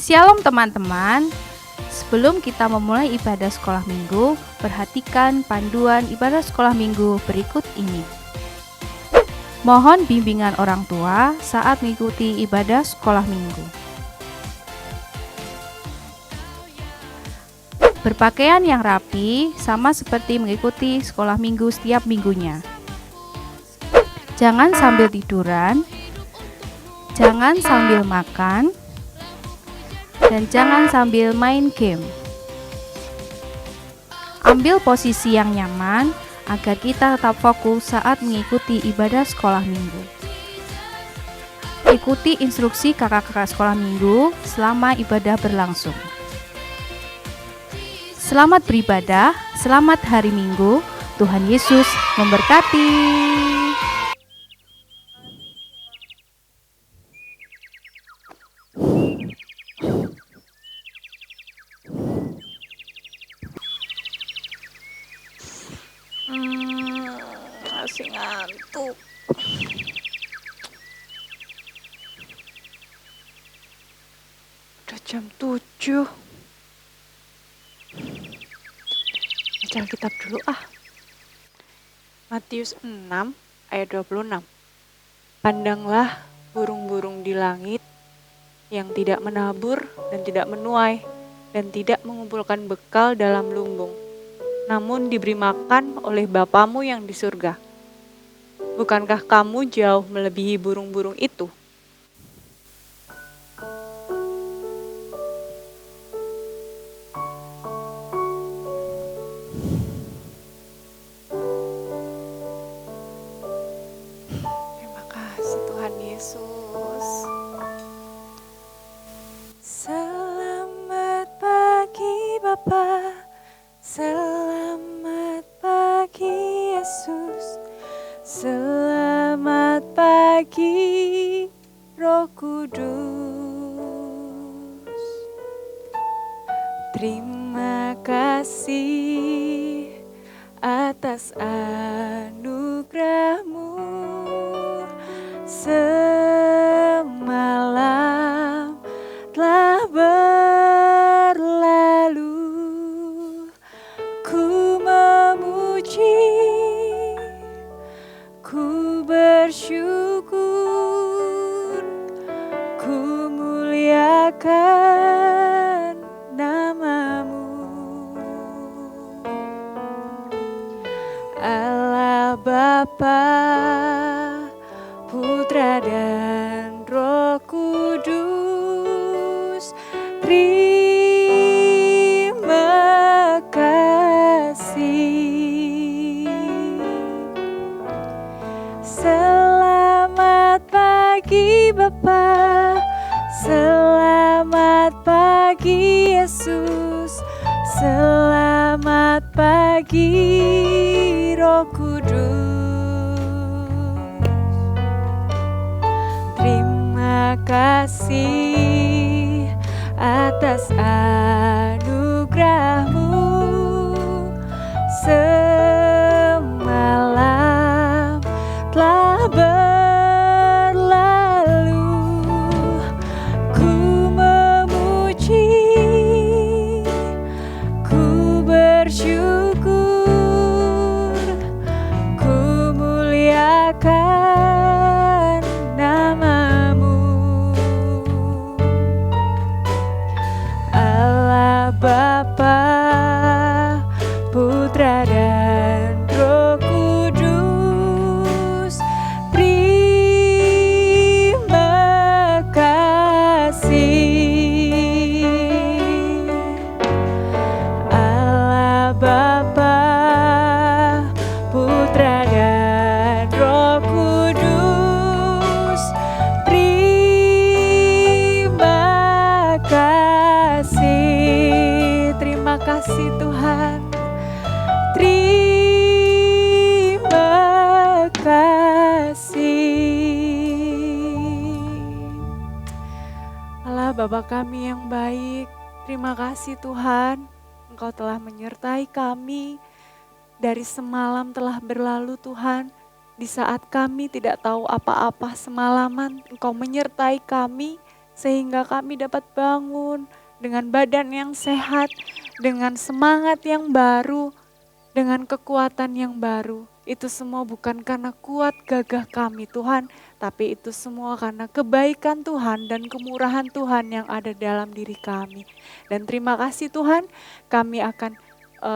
Shalom teman-teman. Sebelum kita memulai ibadah sekolah minggu, perhatikan panduan ibadah sekolah minggu berikut ini. Mohon bimbingan orang tua saat mengikuti ibadah sekolah minggu. Berpakaian yang rapi sama seperti mengikuti sekolah minggu setiap minggunya. Jangan sambil tiduran, jangan sambil makan, dan jangan sambil main game. Ambil posisi yang nyaman agar kita tetap fokus saat mengikuti ibadah sekolah minggu. Ikuti instruksi kakak-kakak sekolah minggu selama ibadah berlangsung. Selamat beribadah, selamat hari Minggu. Tuhan Yesus memberkati. Masih ngantuk. Udah jam 7. Baca Alkitab dulu Matius 6 ayat 26. Pandanglah burung-burung di langit yang tidak menabur dan tidak menuai dan tidak mengumpulkan bekal dalam lumbung, namun diberi makan oleh Bapamu yang di surga. Bukankah kamu jauh melebihi burung-burung itu? Terima kasih Tuhan Yesus. Selamat pagi Bapa, selamat pagi Yesus, selamat pagi Roh Kudus. Terima kasih atas anugerah-Mu. Semalam telah berlalu, ku memuji, ku bersyukur, ku muliakan nama-Mu. Allah Bapa, Putra dan Roh Kudus, terima kasih. Selamat pagi Bapa, selamat pagi Yesus, selamat pagi Roh Kudus. Terima kasih atas anugerah-Mu. Semalam telah berlalu, ku memuji, ku bersyukur, ku muliakan nama-Mu. Allah Bapa, Putra dan Roh Kudus, terima kasih. Allah Bapa, Putra dan Roh Kudus, terima kasih. Terima kasih Tuhan. Terima kasih. Allah Bapa kami yang baik, terima kasih Tuhan, Engkau telah menyertai kami dari semalam telah berlalu Tuhan. Di saat kami tidak tahu apa-apa semalaman, Engkau menyertai kami sehingga kami dapat bangun dengan badan yang sehat, dengan semangat yang baru, dengan kekuatan yang baru. Itu semua bukan karena kuat gagah kami Tuhan, tapi itu semua karena kebaikan Tuhan dan kemurahan Tuhan yang ada dalam diri kami. Dan terima kasih Tuhan, kami akan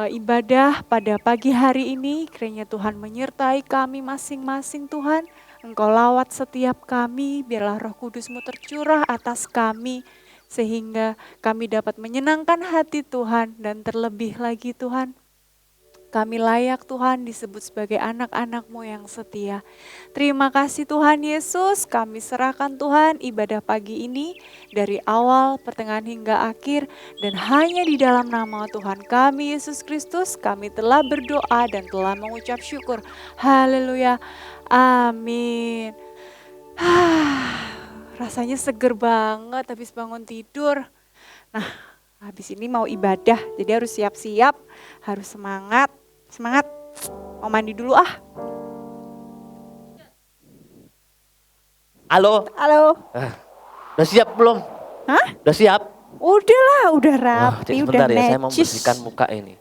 ibadah pada pagi hari ini. Kiranya Tuhan menyertai kami masing-masing Tuhan. Engkau lawat setiap kami, biarlah Roh Kudus-Mu tercurah atas kami, sehingga kami dapat menyenangkan hati Tuhan. Dan terlebih lagi Tuhan, kami layak Tuhan disebut sebagai anak-anak-Mu yang setia. Terima kasih Tuhan Yesus, kami serahkan Tuhan ibadah pagi ini dari awal, pertengahan hingga akhir. Dan hanya di dalam nama Tuhan kami Yesus Kristus kami telah berdoa dan telah mengucap syukur. Haleluya, amin. Rasanya seger banget habis bangun tidur. Nah, habis ini mau ibadah, jadi harus siap-siap, harus semangat. Semangat, mau mandi dulu ah. Halo, Halo. udah siap belum? Hah? Udah siap? Udah lah, udah Wah, rapi, Cik, udah sebentar ya, saya mau necis. bersihkan muka ini.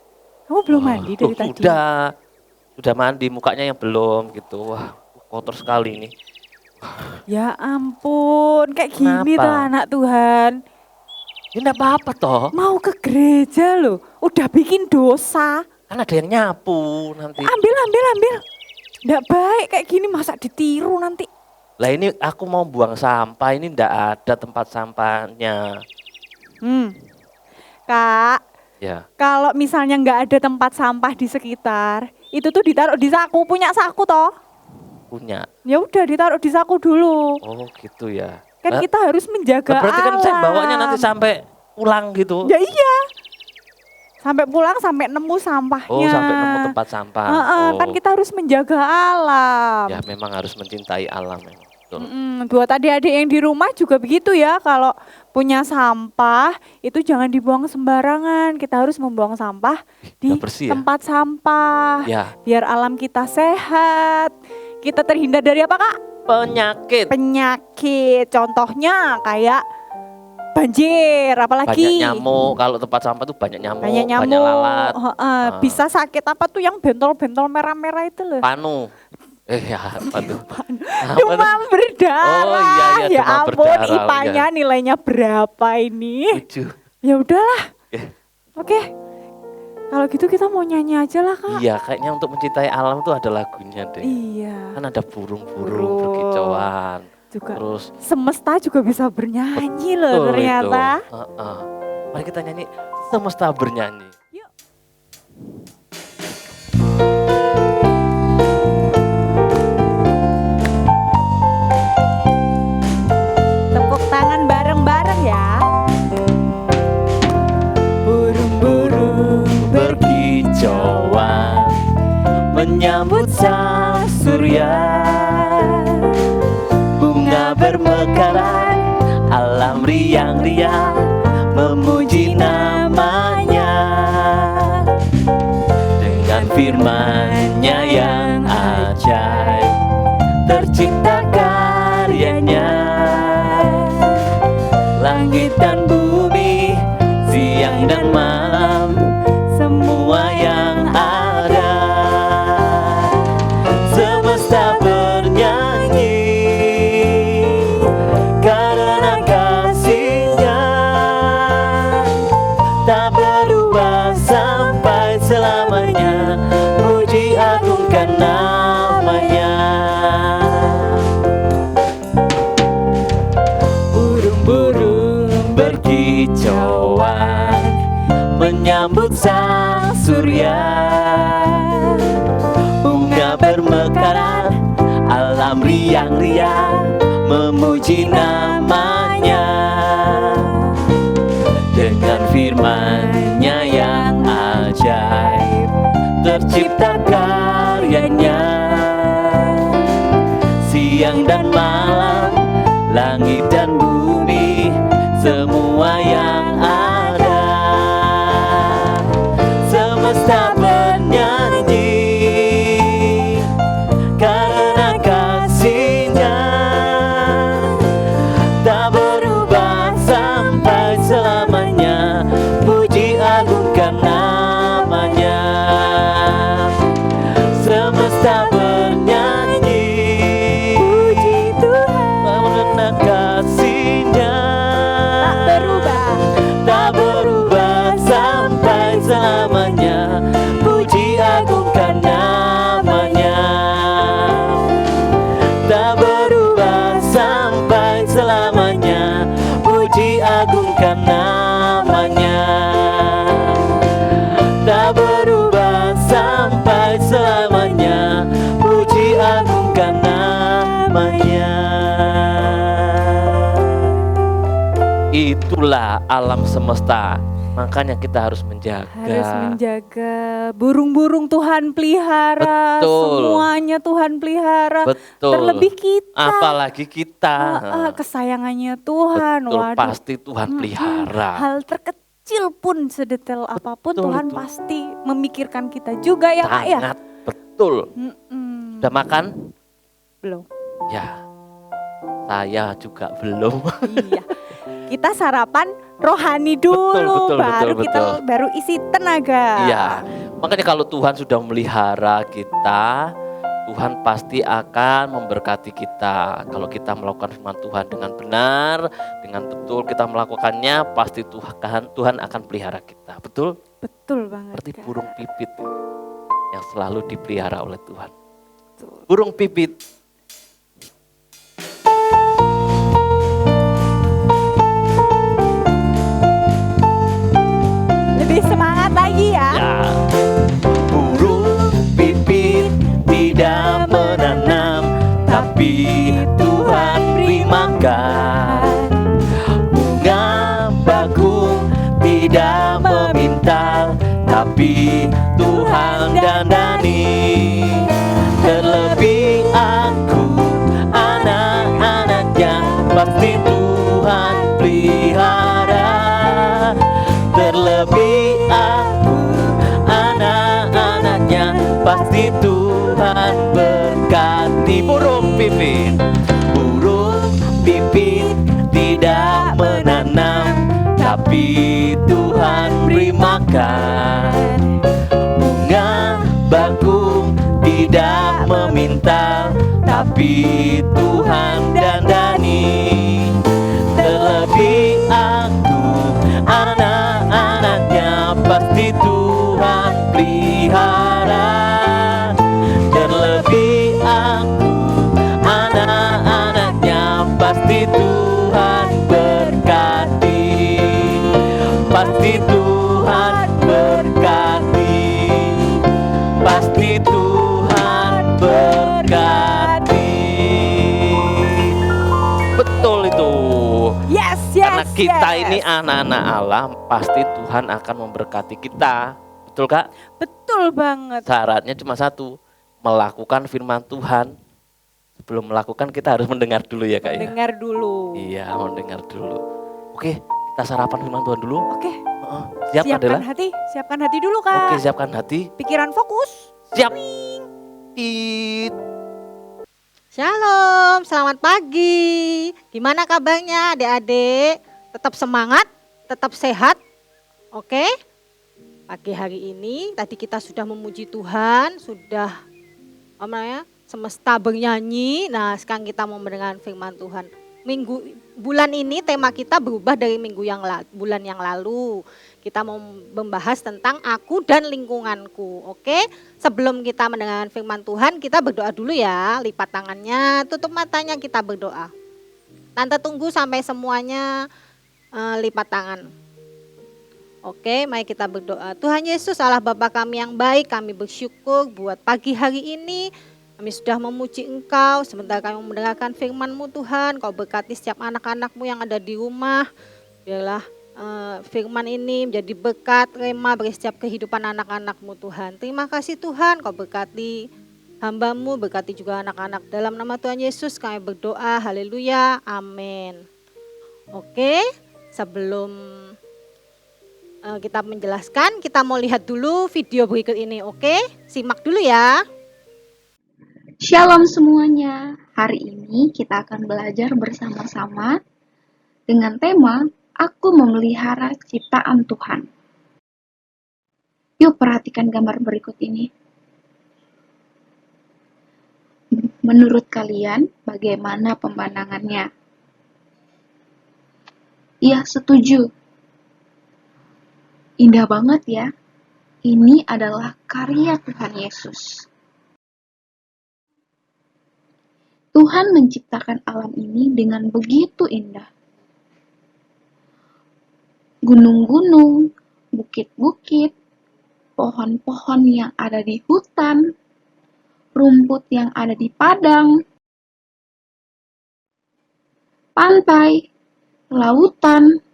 Kamu belum mandi dari tadi? Udah mandi, mukanya yang belum gitu. Wah, kotor sekali ini. Ya ampun, kayak gini Kenapa? tuh anak Tuhan. Ya enggak apa-apa toh, Mau ke gereja loh, udah bikin dosa. kan ada yang nyapu nanti. Ambil. Nggak baik kayak gini, masa ditiru nanti. Lah ini aku mau buang sampah, ini enggak ada tempat sampahnya. Kak, Ya, kalau misalnya nggak ada tempat sampah di sekitar, itu tuh ditaruh di saku, punya saku toh. punya. Ya udah ditaruh di saku dulu. Oh gitu ya. Kan Lah, kita harus menjaga berarti kan saya alam. bawanya nanti sampai pulang gitu. Ya iya. Sampai pulang, sampai nemu sampahnya. Oh, sampai nemu tempat sampah. Kan kita harus menjaga alam. Ya memang harus mencintai alam memang. Betul. Buat adik-adik yang di rumah juga begitu ya. Kalau punya sampah itu jangan dibuang sembarangan. Kita harus membuang sampah di Udah bersih ya? tempat sampah. Ya, Biar alam kita sehat. Kita terhindar dari apa Kak? penyakit. Penyakit. Contohnya kayak banjir, apalagi Banyak nyamuk, kalau tempat sampah tuh banyak nyamuk, banyak nyamuk. banyak lalat. Bisa sakit apa tuh yang bentol-bentol merah-merah itu loh. Panu. Ya apa tuh? Apa tuh? Demam berdarah. Oh, iya, Ya demam ampun, berdarah, IPA-nya nilainya berapa ini? 7. Ya udahlah. Oke. Oke. Kalau gitu kita mau nyanyi aja lah Kak. Iya, kayaknya untuk mencintai alam tuh ada lagunya deh. Iya. Kan ada burung-burung Burung. berkicauan. Juga Terus semesta juga bisa bernyanyi loh betul ternyata. itu. Mari kita nyanyi semesta bernyanyi. Yuk. Tepuk tangan bareng-bareng ya. Burung-burung Berkicauan menyambut sang surya. Bunga bermekaran, alam riang-riang memuji namanya. Dengan firman-Nya yang ajaib, tercipta karyanya. Langit dan bumi, siang dan malam, semua yang ada. Semesta bernyanyi karena kasih-Nya, tak berubah sampai selamanya. Puji agungkan namanya. Burung-burung berkicauan menyambut sang surya. Bunga bermekaran, alam riang-riang memuji namanya. Dengan firman-Nya yang ajaib, tercipta karyanya. Siang dan malam, langit dan bumi, semua yang ada. Semesta bernyanyi selamanya, puji agungkan namanya. Tak berubah sampai selamanya, puji agungkan namanya. Tak berubah sampai selamanya, puji agungkan namanya. Itulah alam semesta, makanya kita harus menjaga. Harus menjaga burung-burung Tuhan pelihara, Betul. semuanya Tuhan pelihara. Betul. Terlebih kita. Apalagi kita. Kesayangannya Tuhan. Betul, Waduh. pasti Tuhan pelihara. Hal terkecil pun, sedetail apapun Betul Tuhan itu. pasti memikirkan kita juga ya Kak ya. Sangat betul. Mm-mm. Udah makan? Belum. Ya. Saya juga belum. Iya. Kita sarapan rohani dulu, betul, baru betul, kita betul. baru isi tenaga. Iya. Makanya kalau Tuhan sudah memelihara kita, Tuhan pasti akan memberkati kita. Kalau kita melakukan firman Tuhan dengan benar, dengan betul kita melakukannya, pasti Tuhan akan pelihara kita. Betul? Betul banget. Seperti Kak. burung pipit yang selalu dipelihara oleh Tuhan. Betul. Burung pipit. Lebih semangat lagi ya. Ya. Burung pipit tidak menanam, tapi Tuhan beri makan. Bunga bakung tidak meminta, tapi Tuhan dandani. Terlebih aku, anak-anaknya, pasti Tuhan pelihara. Terlebih aku, anak-anaknya, pasti Tuhan berkati. Burung pipit, burung pipit tidak menanam, tapi Tuhan beri makan. Bunga bakung tidak meminta, tapi Tuhan dandani. Terlebih aku, anak-anaknya, pasti Tuhan pelihara. Terlebih aku, anak-anaknya, pasti Tuhan berkati. Pasti Tuhan berkati. Pasti Tuhan berkati. Betul itu. Yes, Karena kita yes. ini anak-anak Allah, pasti Tuhan akan memberkati kita. Betul Kak? Betul banget. Syaratnya cuma satu, melakukan firman Tuhan. Sebelum melakukan kita harus mendengar dulu ya Kak ya. Dengar dulu. Iya, mendengar dulu. Oke, kita sarapan firman Tuhan dulu. Oke, Siap siapkan adalah? siapkan hati dulu Kak. Oke, siapkan hati. Pikiran fokus. Siap. Tit. Shalom, selamat pagi. Gimana kabarnya adik-adik? Tetap semangat, tetap sehat, oke? Pagi hari ini tadi kita sudah memuji Tuhan, sudah semesta bernyanyi. Nah sekarang kita mau mendengar firman Tuhan. Bulan ini tema kita berubah dari bulan yang lalu. Kita mau membahas tentang aku dan lingkunganku, oke? Sebelum kita mendengarkan firman Tuhan, kita berdoa dulu ya. Lipat tangannya, tutup matanya, kita berdoa. Tante tunggu sampai semuanya lipat tangan. Oke, mari kita berdoa. Tuhan Yesus, Allah Bapa kami yang baik, kami bersyukur buat pagi hari ini. Kami sudah memuji Engkau, sebentar kami mendengarkan firman-Mu Tuhan. Kau berkati setiap anak-anak-Mu yang ada di rumah. Biarlah firman ini menjadi berkat, rema bagi setiap kehidupan anak-anak-Mu Tuhan. Terima kasih Tuhan, Kau berkati hamba-Mu, berkati juga anak-anak. Dalam nama Tuhan Yesus kami berdoa, haleluya, amin. Oke, sebelum kita menjelaskan, kita mau lihat dulu video berikut ini, oke? Simak dulu ya. Shalom semuanya, hari ini kita akan belajar bersama-sama dengan tema Aku Memelihara Ciptaan Tuhan. Yuk perhatikan gambar berikut ini. Menurut kalian, bagaimana pemandangannya? Iya, setuju. Indah banget ya. Ini adalah karya Tuhan Yesus. Tuhan menciptakan alam ini dengan begitu indah. Gunung-gunung, bukit-bukit, pohon-pohon yang ada di hutan, rumput yang ada di padang, pantai, lautan,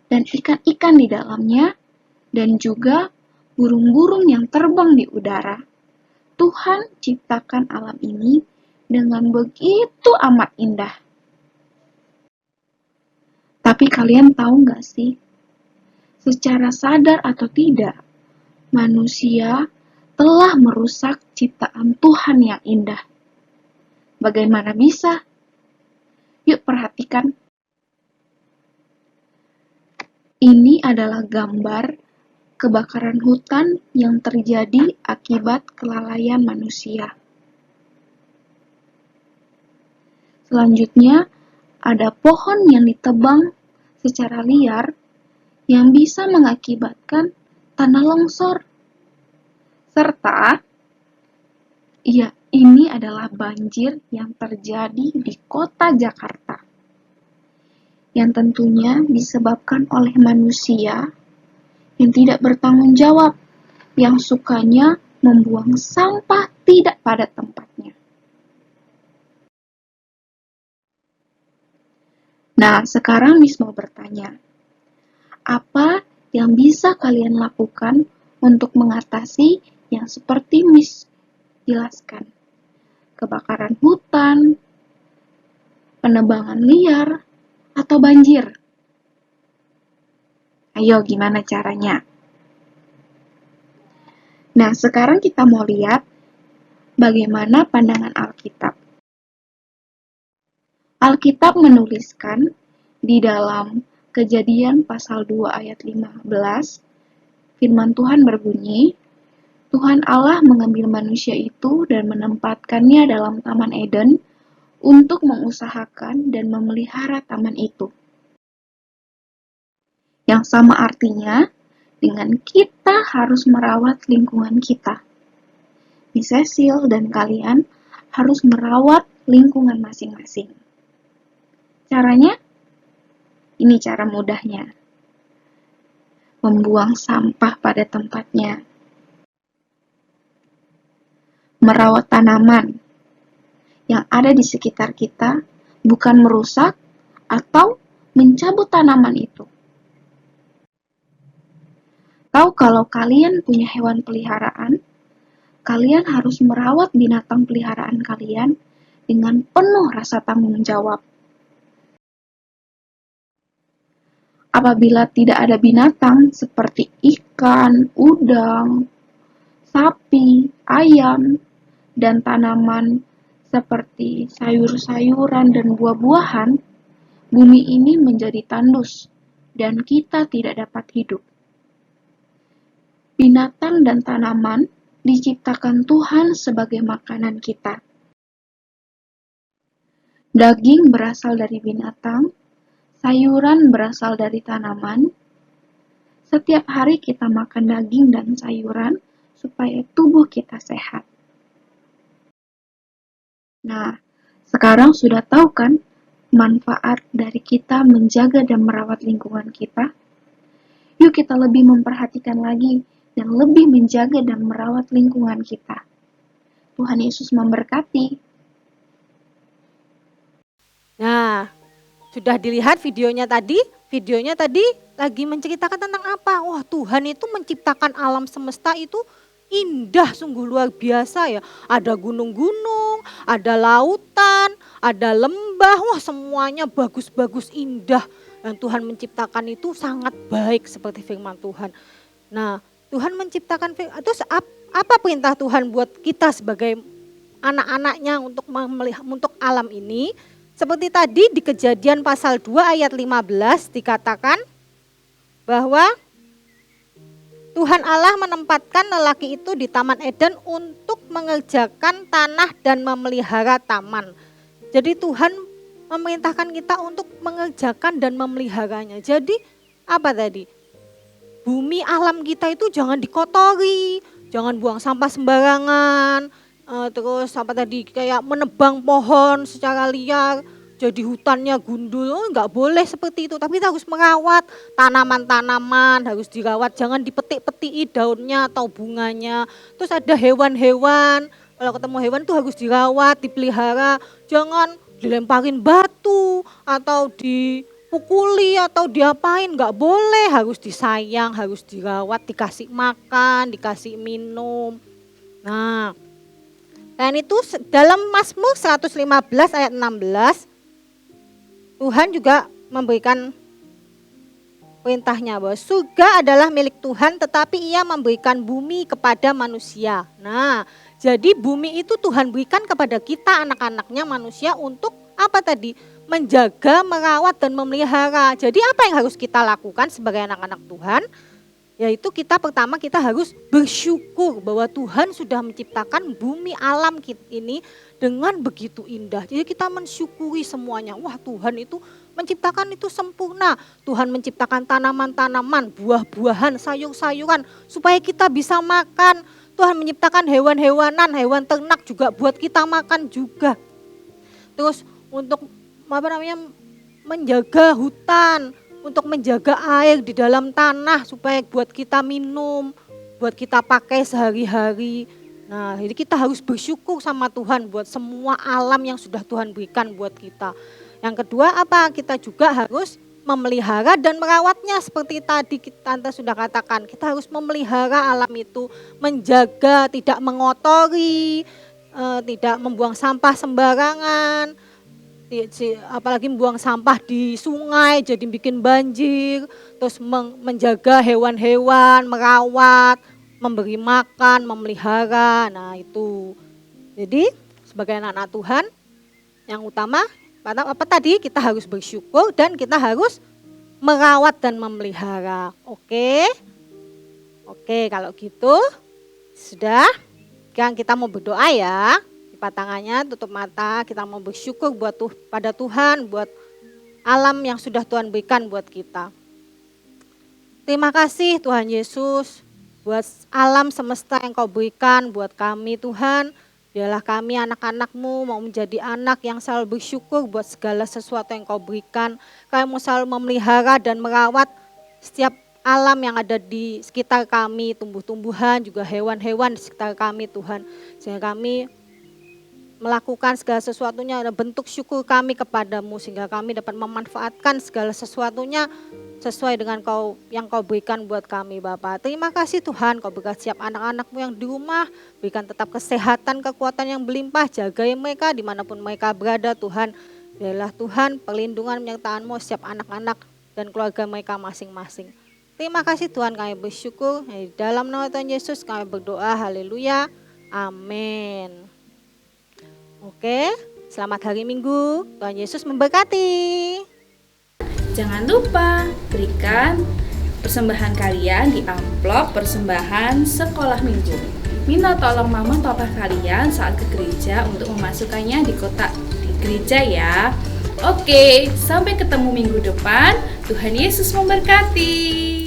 dan ikan-ikan di dalamnya, dan juga burung-burung yang terbang di udara. Tuhan ciptakan alam ini dengan begitu amat indah. Tapi kalian tahu nggak sih, secara sadar atau tidak, manusia telah merusak ciptaan Tuhan yang indah. Bagaimana bisa? Yuk perhatikan. Ini adalah gambar kebakaran hutan yang terjadi akibat kelalaian manusia. Selanjutnya, ada pohon yang ditebang secara liar yang bisa mengakibatkan tanah longsor. Serta, ini adalah banjir yang terjadi di kota Jakarta, yang tentunya disebabkan oleh manusia yang tidak bertanggung jawab, yang sukanya membuang sampah tidak pada tempatnya. Nah, sekarang Miss mau bertanya, apa yang bisa kalian lakukan untuk mengatasi yang seperti Miss jelaskan? Kebakaran hutan, penebangan liar, atau banjir? Ayo, gimana caranya? Nah, sekarang kita mau lihat bagaimana pandangan Alkitab. Alkitab menuliskan di dalam Kejadian pasal 2 ayat 15, firman Tuhan berbunyi, Tuhan Allah mengambil manusia itu dan menempatkannya dalam Taman Eden untuk mengusahakan dan memelihara taman itu. Yang sama artinya, dengan kita harus merawat lingkungan kita. Miss Cecil dan kalian harus merawat lingkungan masing-masing. Caranya? Ini cara mudahnya. Membuang sampah pada tempatnya. Merawat tanaman yang ada di sekitar kita, bukan merusak atau mencabut tanaman itu. Tahu kalau kalian punya hewan peliharaan, kalian harus merawat binatang peliharaan kalian dengan penuh rasa tanggung jawab. Apabila tidak ada binatang seperti ikan, udang, sapi, ayam, dan tanaman seperti sayur-sayuran dan buah-buahan, bumi ini menjadi tandus dan kita tidak dapat hidup. Binatang dan tanaman diciptakan Tuhan sebagai makanan kita. Daging berasal dari binatang, sayuran berasal dari tanaman. Setiap hari kita makan daging dan sayuran supaya tubuh kita sehat. Nah, sekarang sudah tahu kan manfaat dari kita menjaga dan merawat lingkungan kita? Yuk kita lebih memperhatikan lagi dan lebih menjaga dan merawat lingkungan kita. Tuhan Yesus memberkati. Nah, sudah dilihat videonya tadi? Videonya tadi lagi menceritakan tentang apa? Wah, Tuhan itu menciptakan alam semesta itu indah, sungguh luar biasa ya. Ada gunung-gunung, ada lautan, ada lembah, wah semuanya bagus-bagus indah. Dan Tuhan menciptakan itu sangat baik seperti firman Tuhan. Nah, Tuhan menciptakan, terus apa perintah Tuhan buat kita sebagai anak-anaknya untuk alam ini? Seperti tadi di Kejadian pasal 2 ayat 15 dikatakan bahwa Tuhan Allah menempatkan lelaki itu di Taman Eden untuk mengerjakan tanah dan memelihara taman. Jadi Tuhan memerintahkan kita untuk mengerjakan dan memeliharanya. Jadi apa tadi? bumi alam kita itu jangan dikotori, jangan buang sampah sembarangan, terus apa tadi kayak menebang pohon secara liar, jadi hutannya gundul, nggak boleh seperti itu. Tapi kita harus merawat tanaman-tanaman, harus dirawat, jangan dipetik-petiki daunnya atau bunganya. Terus ada hewan-hewan, kalau ketemu hewan tuh harus dirawat, dipelihara, jangan dilemparin batu atau dipukuli atau diapain, nggak boleh, harus disayang, harus dirawat, dikasih makan, dikasih minum. Nah, dan itu dalam Mazmur 115 ayat 16 Tuhan juga memberikan perintahnya bahwa surga adalah milik Tuhan tetapi ia memberikan bumi kepada manusia. Nah, jadi bumi itu Tuhan berikan kepada kita anak-anaknya manusia untuk apa tadi? Menjaga, merawat dan memelihara. Jadi apa yang harus kita lakukan sebagai anak-anak Tuhan? Yaitu kita pertama kita harus bersyukur bahwa Tuhan sudah menciptakan bumi alam ini dengan begitu indah. Jadi kita mensyukuri semuanya. Wah, Tuhan itu menciptakan itu sempurna. Tuhan menciptakan tanaman-tanaman, buah-buahan, sayur-sayuran supaya kita bisa makan. Tuhan menciptakan hewan-hewanan, hewan ternak juga buat kita makan juga. Terus untuk menjaga hutan, untuk menjaga air di dalam tanah supaya buat kita minum, buat kita pakai sehari-hari. Nah, jadi kita harus bersyukur sama Tuhan buat semua alam yang sudah Tuhan berikan buat kita. Yang kedua apa? Kita juga harus memelihara dan merawatnya seperti tadi Tante sudah katakan. Kita harus memelihara alam itu, menjaga, tidak mengotori, tidak membuang sampah sembarangan, apalagi membuang sampah di sungai jadi bikin banjir, terus menjaga hewan-hewan, merawat, memberi makan, memelihara. Nah itu, jadi sebagai anak-anak Tuhan yang utama apa tadi? Kita harus bersyukur dan kita harus merawat dan memelihara. Oke, kalau gitu sudah. Sekarang kita mau berdoa ya. Lipat tangannya, tutup mata. Kita mau bersyukur pada Tuhan, buat alam yang sudah Tuhan berikan buat kita. Terima kasih Tuhan Yesus buat alam semesta yang Kau berikan buat kami Tuhan. Biarlah kami anak-anak-Mu mau menjadi anak yang selalu bersyukur buat segala sesuatu yang Kau berikan. Kami mau selalu memelihara dan merawat setiap alam yang ada di sekitar kami, tumbuh-tumbuhan, juga hewan-hewan di sekitar kami Tuhan. Sehingga kami melakukan segala sesuatunya, ada bentuk syukur kami kepadamu sehingga kami dapat memanfaatkan segala sesuatunya sesuai dengan yang Kau berikan buat kami Bapa. Terima kasih Tuhan, Kau berkati setiap anak-anak-Mu yang di rumah, berikan tetap kesehatan, kekuatan yang berlimpah, jaga mereka dimanapun mereka berada Tuhan. Biarlah Tuhan perlindungan penyertaan-Mu setiap anak-anak dan keluarga mereka masing-masing. Terima kasih Tuhan, kami bersyukur. Di dalam nama Tuhan Yesus kami berdoa, haleluya, amin. Oke, selamat hari Minggu, Tuhan Yesus memberkati. Jangan lupa berikan persembahan kalian di amplop persembahan sekolah minggu. Minta tolong mama papa kalian saat ke gereja untuk memasukkannya di kotak di gereja ya. Oke, sampai ketemu minggu depan. Tuhan Yesus memberkati.